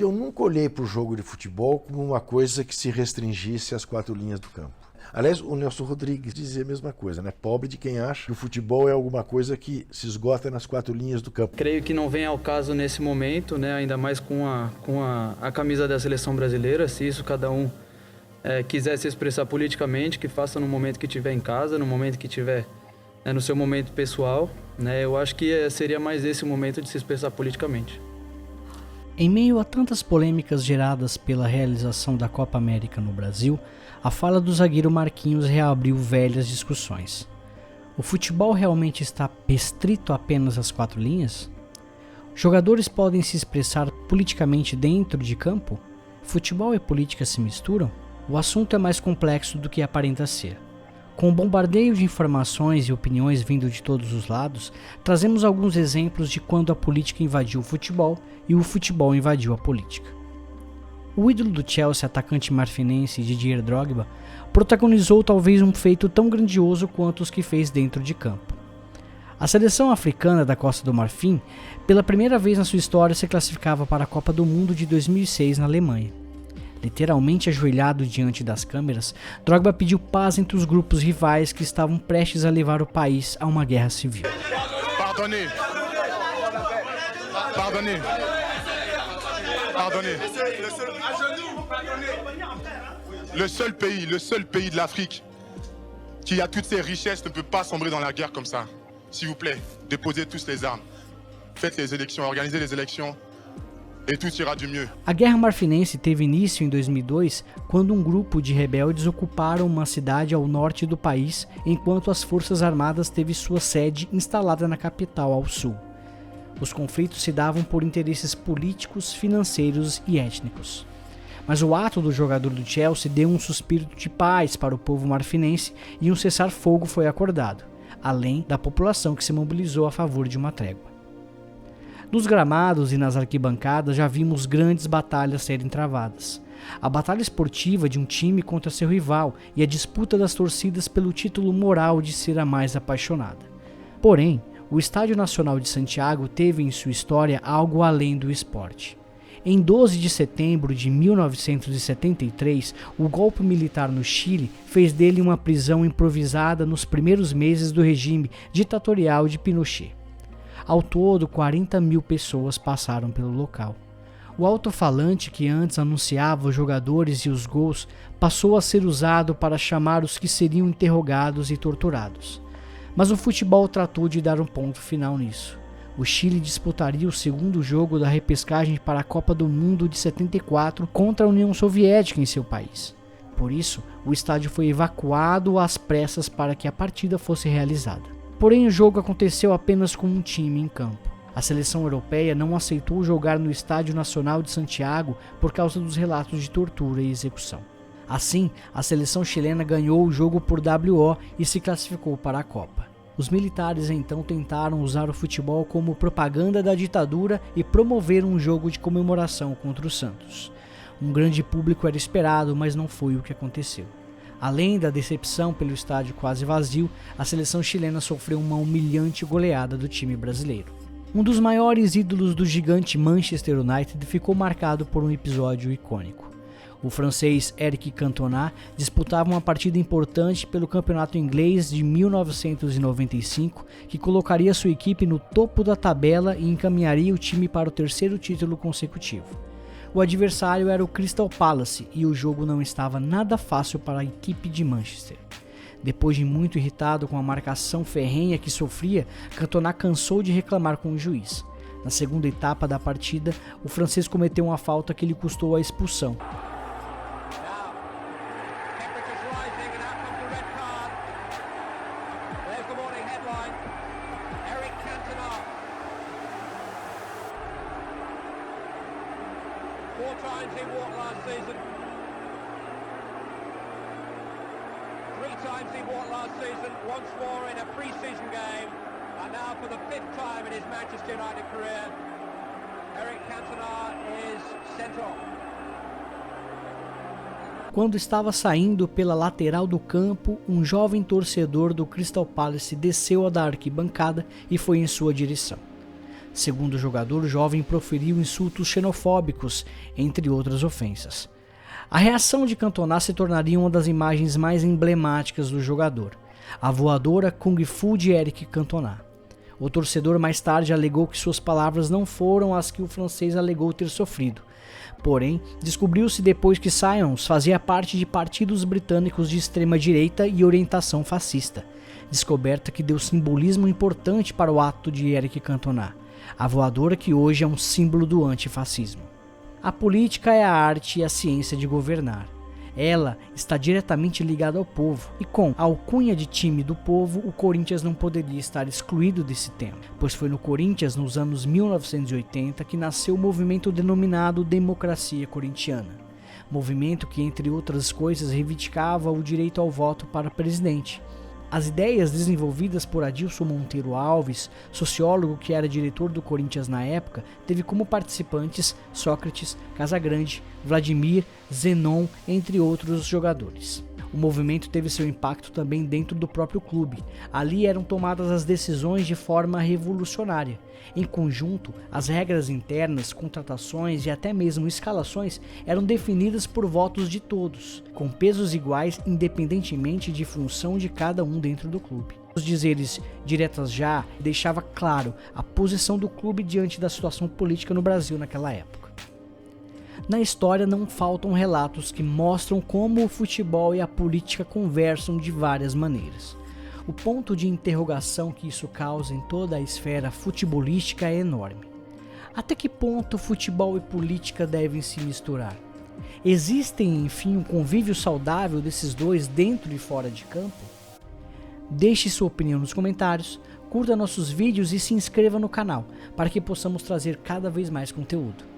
Eu nunca olhei para o jogo de futebol como uma coisa que se restringisse às 4 linhas do campo. Aliás, o Nelson Rodrigues dizia a mesma coisa, né? Pobre de quem acha que o futebol é alguma coisa que se esgota nas 4 linhas do campo. Creio que não vem ao caso nesse momento, né? Ainda mais com a camisa da seleção brasileira. Se isso cada um quiser se expressar politicamente, que faça no momento que estiver em casa, no momento que estiver no seu momento pessoal, né? Eu acho que seria mais esse o momento de se expressar politicamente. Em meio a tantas polêmicas geradas pela realização da Copa América no Brasil, a fala do zagueiro Marquinhos reabriu velhas discussões. O futebol realmente está restrito apenas às 4 linhas? Jogadores podem se expressar politicamente dentro de campo? Futebol e política se misturam? O assunto é mais complexo do que aparenta ser. Com o bombardeio de informações e opiniões vindo de todos os lados, trazemos alguns exemplos de quando a política invadiu o futebol e o futebol invadiu a política. O ídolo do Chelsea, atacante marfinense Didier Drogba, protagonizou talvez um feito tão grandioso quanto os que fez dentro de campo. A seleção africana da Costa do Marfim, pela primeira vez na sua história, se classificava para a Copa do Mundo de 2006 na Alemanha. Literalmente ajoelhado diante das câmeras, Drogba pediu paz entre os grupos rivais que estavam prestes a levar o país a uma guerra civil. Pardonnez. Pardonnez. Pardonnez. Le seul pays de l'Afrique qui a toutes ses richesses ne peut pas sombrer dans la guerre comme ça. S'il vous plaît, déposez tous les armes. Faites les élections, organisez les élections. E tudo será de mieux. A Guerra Marfinense teve início em 2002, quando um grupo de rebeldes ocuparam uma cidade ao norte do país, enquanto as Forças Armadas teve sua sede instalada na capital ao sul. Os conflitos se davam por interesses políticos, financeiros e étnicos. Mas o ato do jogador do Chelsea deu um suspiro de paz para o povo marfinense e um cessar-fogo foi acordado, além da população que se mobilizou a favor de uma trégua. Nos gramados e nas arquibancadas já vimos grandes batalhas serem travadas. A batalha esportiva de um time contra seu rival e a disputa das torcidas pelo título moral de ser a mais apaixonada. Porém, o Estádio Nacional de Santiago teve em sua história algo além do esporte. Em 12 de setembro de 1973, o golpe militar no Chile fez dele uma prisão improvisada nos primeiros meses do regime ditatorial de Pinochet. Ao todo, 40 mil pessoas passaram pelo local. O alto-falante que antes anunciava os jogadores e os gols passou a ser usado para chamar os que seriam interrogados e torturados. Mas o futebol tratou de dar um ponto final nisso. O Chile disputaria o segundo jogo da repescagem para a Copa do Mundo de 74 contra a União Soviética em seu país. Por isso, o estádio foi evacuado às pressas para que a partida fosse realizada. Porém, o jogo aconteceu apenas com um time em campo. A seleção europeia não aceitou jogar no Estádio Nacional de Santiago por causa dos relatos de tortura e execução. Assim, a seleção chilena ganhou o jogo por WO e se classificou para a Copa. Os militares então tentaram usar o futebol como propaganda da ditadura e promover um jogo de comemoração contra o Santos. Um grande público era esperado, mas não foi o que aconteceu. Além da decepção pelo estádio quase vazio, a seleção chilena sofreu uma humilhante goleada do time brasileiro. Um dos maiores ídolos do gigante Manchester United ficou marcado por um episódio icônico. O francês Eric Cantona disputava uma partida importante pelo campeonato inglês de 1995, que colocaria sua equipe no topo da tabela e encaminharia o time para o terceiro título consecutivo. O adversário era o Crystal Palace e o jogo não estava nada fácil para a equipe de Manchester. Depois de muito irritado com a marcação ferrenha que sofria, Cantona cansou de reclamar com o juiz. Na segunda etapa da partida, o francês cometeu uma falta que lhe custou a expulsão. Times he won last season, once more in a pre-season game, and now for the 5th time in his Manchester United career, Eric Cantona is sent off. Quando estava saindo pela lateral do campo, um jovem torcedor do Crystal Palace desceu da arquibancada e foi em sua direção. Segundo o jogador, o jovem proferiu insultos xenofóbicos, entre outras ofensas. A reação de Cantona se tornaria uma das imagens mais emblemáticas do jogador, a voadora Kung Fu de Eric Cantona. O torcedor mais tarde alegou que suas palavras não foram as que o francês alegou ter sofrido. Porém, descobriu-se depois que Sions fazia parte de partidos britânicos de extrema-direita e orientação fascista, descoberta que deu simbolismo importante para o ato de Eric Cantona, a voadora que hoje é um símbolo do antifascismo. A política é a arte e a ciência de governar. Ela está diretamente ligada ao povo, e com a alcunha de time do povo, o Corinthians não poderia estar excluído desse tema, pois foi no Corinthians, nos anos 1980, que nasceu o movimento denominado Democracia Corintiana. Movimento que, entre outras coisas, reivindicava o direito ao voto para presidente. As ideias desenvolvidas por Adilson Monteiro Alves, sociólogo que era diretor do Corinthians na época, teve como participantes Sócrates, Casagrande, Vladimir, Zenon, entre outros jogadores. O movimento teve seu impacto também dentro do próprio clube. Ali eram tomadas as decisões de forma revolucionária. Em conjunto, as regras internas, contratações e até mesmo escalações eram definidas por votos de todos, com pesos iguais independentemente de função de cada um dentro do clube. Os dizeres diretas já deixava claro a posição do clube diante da situação política no Brasil naquela época. Na história não faltam relatos que mostram como o futebol e a política conversam de várias maneiras. O ponto de interrogação que isso causa em toda a esfera futebolística é enorme. Até que ponto futebol e política devem se misturar? Existem, enfim, um convívio saudável desses dois dentro e fora de campo? Deixe sua opinião nos comentários, curta nossos vídeos e se inscreva no canal para que possamos trazer cada vez mais conteúdo.